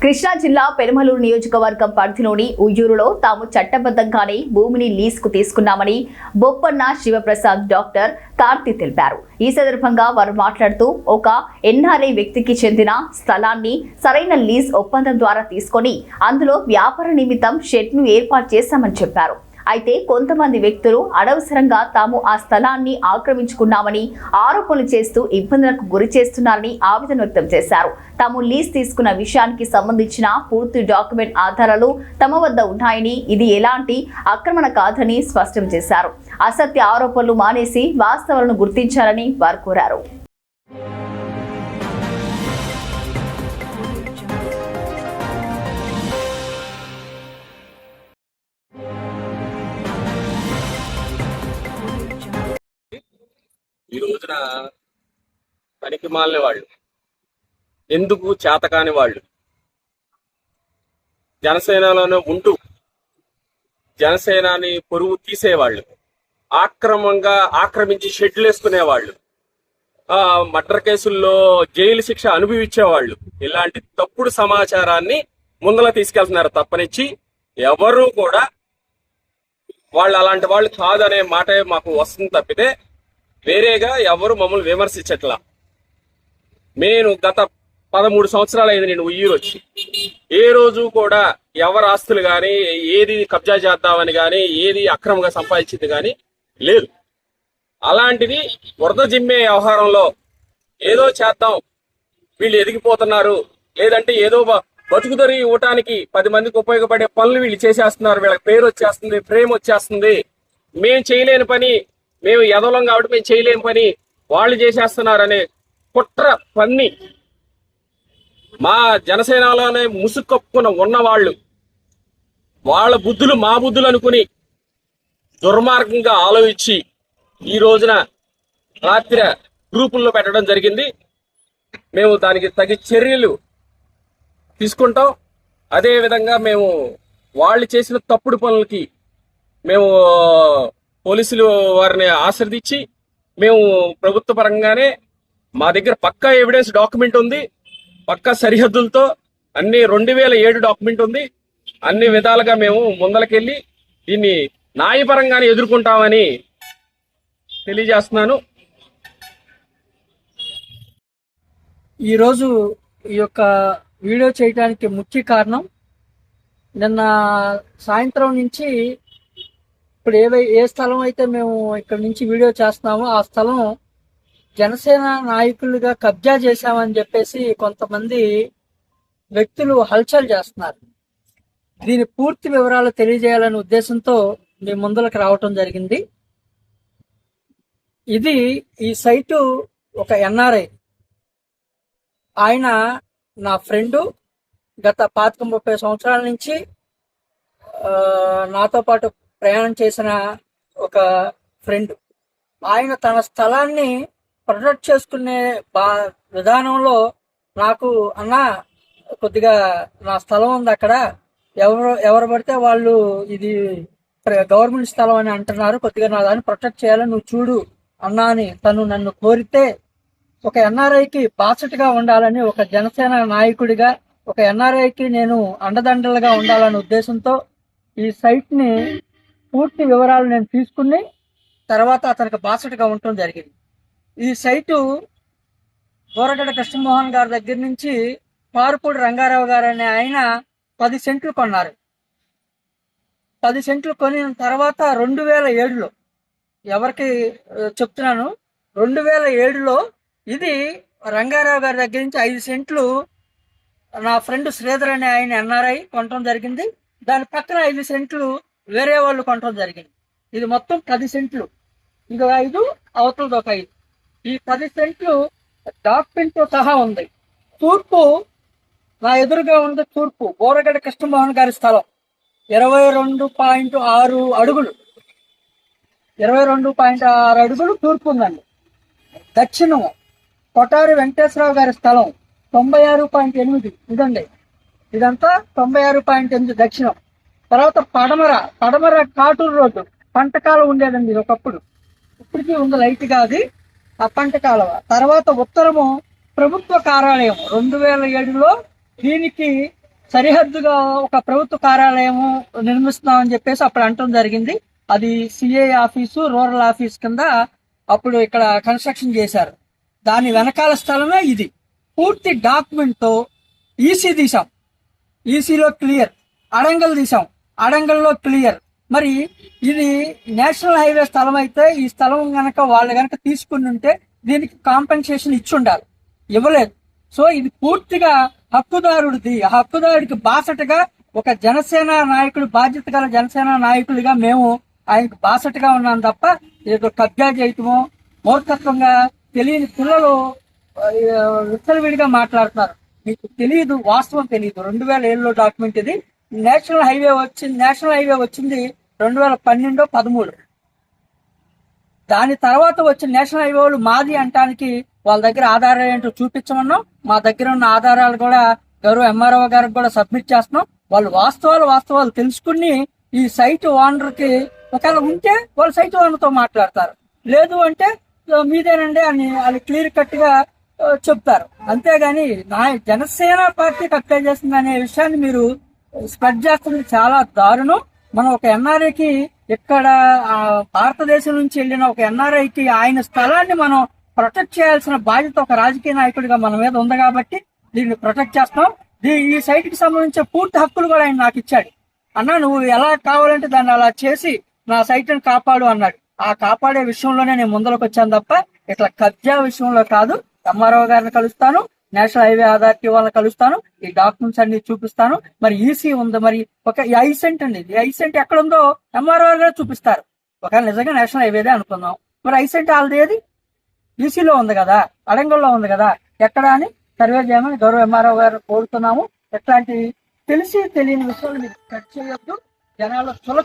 కృష్ణా జిల్లా పెనుమలూరు నియోజకవర్గం పరిధిలోని ఉయ్యూరులో తాము చట్టబద్ధంగానే భూమిని లీజుకు తీసుకున్నామని బొప్పన్న శివప్రసాద్ డాక్టర్ కార్తి తెలిపారు. ఈ సందర్భంగా వారు మాట్లాడుతూ ఒక ఎన్ఆర్ఐ వ్యక్తికి చెందిన స్థలాన్ని సరైన లీజ్ ఒప్పందం ద్వారా తీసుకొని అందులో వ్యాపార నిమిత్తం షెడ్ను ఏర్పాటు చేశామని చెప్పారు. అయితే కొంతమంది వ్యక్తులు అనవసరంగా తాము ఆ స్థలాన్ని ఆక్రమించుకున్నామని ఆరోపణలు చేస్తూ ఇబ్బందులకు గురి చేస్తున్నారని ఆవేదన వ్యక్తం చేశారు. తాము లీజ్ తీసుకున్న విషయానికి సంబంధించిన పూర్తి డాక్యుమెంట్ ఆధారాలు తమ వద్ద ఉన్నాయని, ఇది ఎలాంటి ఆక్రమణ కాదని స్పష్టం చేశారు. అసత్య ఆరోపణలు మానేసి వాస్తవాలను గుర్తించాలని వారు కోరారు. ఈ రోజున పనికి మాలిన వాళ్ళు, ఎందుకు చేతకాని వాళ్ళు, జనసేనలోనే ఉంటూ జనసేనాని పొరుగు తీసేవాళ్ళు, ఆక్రమించి షెడ్లు వేసుకునేవాళ్ళు, మర్డర్ కేసుల్లో జైలు శిక్ష అనుభవించేవాళ్ళు, ఇలాంటి తప్పుడు సమాచారాన్ని ముందల తీసుకెళ్తున్నారు తప్పనిచ్చి ఎవరు కూడా వాళ్ళు అలాంటి వాళ్ళు కాదనే మాట మాకు వస్తుంది తప్పితే వేరేగా ఎవరు మమ్మల్ని విమర్శించట్లా. నేను గత 13 సంవత్సరాలు అయింది నేను ఉయ్యూరు వచ్చి. ఏ రోజు కూడా ఎవరి ఆస్తులు కానీ ఏది కబ్జా చేద్దామని కానీ ఏది అక్రమంగా సంపాదించింది కానీ లేదు. అలాంటిది వరద జిమ్మే వ్యవహారంలో ఏదో చేద్దాం, వీళ్ళు ఎదిగిపోతున్నారు, లేదంటే ఏదో బతుకుదరి ఇవ్వటానికి 10 మందికి ఉపయోగపడే పనులు వీళ్ళు చేసేస్తున్నారు, వీళ్ళకి పేరు వచ్చేస్తుంది, ప్రేమ వచ్చేస్తుంది, మేము చేయలేని పని, మేము ఎదలం కాబట్టి మేము చేయలేని పని వాళ్ళు చేసేస్తున్నారనే కుట్ర పన్ని మా జనసేనలోనే ముసుకప్పుకున్న ఉన్నవాళ్ళు వాళ్ళ బుద్ధులు మా బుద్ధులు అనుకుని దుర్మార్గంగా ఆలోచించి ఈ రోజున రాత్రి గ్రూపుల్లో పెట్టడం జరిగింది. మేము దానికి తగిన చర్యలు తీసుకుంటాం. అదేవిధంగా మేము వాళ్ళు చేసిన తప్పుడు పనులకి మేము పోలీసులు వారిని ఆశ్రదించి మేము ప్రభుత్వ పరంగానే మా దగ్గర పక్కా ఎవిడెన్స్ డాక్యుమెంట్ ఉంది, పక్కా సరిహద్దులతో అన్ని 2007 డాక్యుమెంట్ ఉంది. అన్ని విధాలుగా మేము ముందలకెళ్ళి దీన్ని న్యాయపరంగానే ఎదుర్కొంటామని తెలియజేస్తున్నాను. ఈరోజు ఈ యొక్క వీడియో చేయడానికి ముఖ్య కారణం, నిన్న సాయంత్రం నుంచి ఇప్పుడు ఏ స్థలం అయితే మేము ఇక్కడ నుంచి వీడియో చేస్తున్నామో ఆ స్థలం జనసేన నాయకులుగా కబ్జా చేశామని చెప్పేసి కొంతమంది వ్యక్తులు హల్చల్ చేస్తున్నారు. దీని పూర్తి వివరాలు తెలియజేయాలనే ఉద్దేశంతో మీ ముందులకు రావటం జరిగింది. ఈ సైటు ఒక ఎన్ఆర్ఐ, ఆయన నా ఫ్రెండు, గత 25-30 సంవత్సరాల నుంచి నాతో పాటు ప్రయాణం చేసిన ఒక ఫ్రెండ్. ఆయన తన స్థలాన్ని ప్రొటెక్ట్ చేసుకునే విధానంలో నాకు అన్న కొద్దిగా నా స్థలం ఉంది అక్కడ, ఎవరు పడితే వాళ్ళు ఇది గవర్నమెంట్ స్థలం అని అంటున్నారు, కొద్దిగా నా దాన్ని ప్రొటెక్ట్ చేయాలని నువ్వు చూడు అన్నా అని తను నన్ను కోరితే, ఒక ఎన్ఆర్ఐకి బాసటగా ఉండాలని, ఒక జనసేన నాయకుడిగా ఒక ఎన్ఆర్ఐకి నేను అండదండలుగా ఉండాలనే ఉద్దేశంతో ఈ సైట్ని పూర్తి వివరాలు నేను తీసుకుని తర్వాత అతనికి బాసటగా ఉండటం జరిగింది. ఈ సైటు బోరగడ్డ కృష్ణమోహన్ గారి దగ్గర నుంచి పారుపూడి రంగారావు గారు అనే ఆయన 10 సెంట్లు కొన్నారు. 10 సెంట్లు కొనిన తర్వాత 2007లో, ఎవరికి చెప్తున్నాను, 2007లో ఇది రంగారావు గారి దగ్గర నుంచి 5 సెంట్లు నా ఫ్రెండ్ శ్రీధర్ అనే ఆయన ఎన్ఆర్ఐ కొనటం జరిగింది. దాని పక్కన 5 సెంట్లు వేరే వాళ్ళు కొనటం జరిగింది. ఇది మొత్తం 10 సెంట్లు, ఇంకో 5 అవతలది ఒక 5. ఈ 10 సెంట్లు డాక్యుమెంట్తో సహా ఉంది. తూర్పు నా ఎదురుగా ఉంది, తూర్పు బోరగడ్డ కృష్ణమోహన్ గారి స్థలం 22.6 అడుగులు, 22.6 అడుగులు తూర్పు ఉందండి. దక్షిణం కొటారి వెంకటేశ్వరరావు గారి స్థలం 96.8, ఇదండి, ఇదంతా 96.8 దక్షిణం. తర్వాత పడమర కాటూరు రోడ్డు, పంటకాలం ఉండేదండి ఒకప్పుడు, ఇప్పటికీ ఉంది లైట్గా అది ఆ పంటకాలవ. తర్వాత ఉత్తరము ప్రభుత్వ కార్యాలయం 2007లో దీనికి సరిహద్దుగా ఒక ప్రభుత్వ కార్యాలయము నిర్మిస్తున్నామని చెప్పేసి అప్పుడు అంటం జరిగింది. అది సిఐ ఆఫీసు, రూరల్ ఆఫీస్ కింద అప్పుడు ఇక్కడ కన్స్ట్రక్షన్ చేశారు. దాని వెనకాల స్థలమే ఇది. పూర్తి డాక్యుమెంట్ తో ఈసీ తీసాం, ఈసీలో క్లియర్. అడంగల్ తీసాం, అడంగల్లో క్లియర్. మరి ఇది నేషనల్ హైవే స్థలం అయితే ఈ స్థలం గనక వాళ్ళు గనక తీసుకుని ఉంటే దీనికి కాంపెన్సేషన్ ఇచ్చి ఉండాలి, ఇవ్వలేదు. సో ఇది పూర్తిగా హక్కుదారుడిది. ఆ హక్కుదారుడికి బాసటగా ఒక జనసేన నాయకుడు, బాధ్యత గల జనసేన నాయకుడిగా మేము ఆయనకు బాసటగా ఉన్నాం తప్ప ఏదో కబ్జా చేయటమో మూర్ఖత్వంగా తెలియని పిల్లలు విచ్చలవిడిగా మాట్లాడుతున్నారు. మీకు తెలియదు, వాస్తవం తెలియదు. 2007లో డాక్యుమెంట్ ఇది. నేషనల్ హైవే వచ్చింది 2012-13. దాని తర్వాత వచ్చిన నేషనల్ హైవే వాళ్ళు మాది అంటానికి వాళ్ళ దగ్గర ఆధారాలు ఏంటో చూపించమన్నాం. మా దగ్గర ఉన్న ఆధారాలు కూడా గౌరవ ఎంఆర్ఓ గారికి కూడా సబ్మిట్ చేస్తున్నాం. వాళ్ళు వాస్తవాలు తెలుసుకుని ఈ సైట్ ఓనర్ కి ఒకవేళ ఉంటే వాళ్ళు సైట్ ఓనర్ తో మాట్లాడతారు, లేదు అంటే మీదేనండి అని వాళ్ళు క్లియర్ కట్ గా చెప్తారు. అంతేగాని జనసేన పార్టీకి అప్లై చేస్తుంది అనే విషయాన్ని మీరు స్ప్రెడ్ చేస్తుంది చాలా దారుణం. మనం ఒక ఎన్ఆర్ఐకి ఇక్కడ భారతదేశం నుంచి వెళ్ళిన ఒక ఎన్ఆర్ఐకి ఆయన స్థలాన్ని మనం ప్రొటెక్ట్ చేయాల్సిన బాధ్యత ఒక రాజకీయ నాయకుడిగా మన మీద ఉంది కాబట్టి దీన్ని ప్రొటెక్ట్ చేస్తాం. ఈ సైట్ కి సంబంధించిన పూర్తి హక్కులు కూడా ఆయన నాకు ఇచ్చాడు. అన్నా నువ్వు ఎలా కావాలంటే దాన్ని అలా చేసి నా సైట్ ని కాపాడు అన్నాడు. ఆ కాపాడే విషయంలోనే నేను ముందరకు వచ్చాను తప్ప ఇట్లా కబ్జా విషయంలో కాదు. ఎంఆర్ఓ గారిని కలుస్తాను, నేషనల్ హైవే అథారిటీ వాళ్ళని కలుస్తాను, ఈ డాక్యుమెంట్స్ అన్ని చూపిస్తాను. మరి ఈసీ ఉంది, మరి ఒక ఐసెంట్ అండి, ఈ ఐసెంట్ ఎక్కడ ఉందో ఎంఆర్ఓ గారు చూపిస్తారు. ఒకవేళ నిజంగా నేషనల్ హైవేదే అనుకుందాం, మరి ఐసెంట్ వాళ్ళది ఏది? ఈసీలో ఉంది కదా, అడంగల్లో ఉంది కదా, ఎక్కడ అని సర్వే చేయమని గౌరవ ఎంఆర్ఓ గారు కోరుతున్నాము. ఎట్లాంటి తెలిసి తెలియని విషయాలు మీరు కట్ చేయొద్దు. జనాల చులక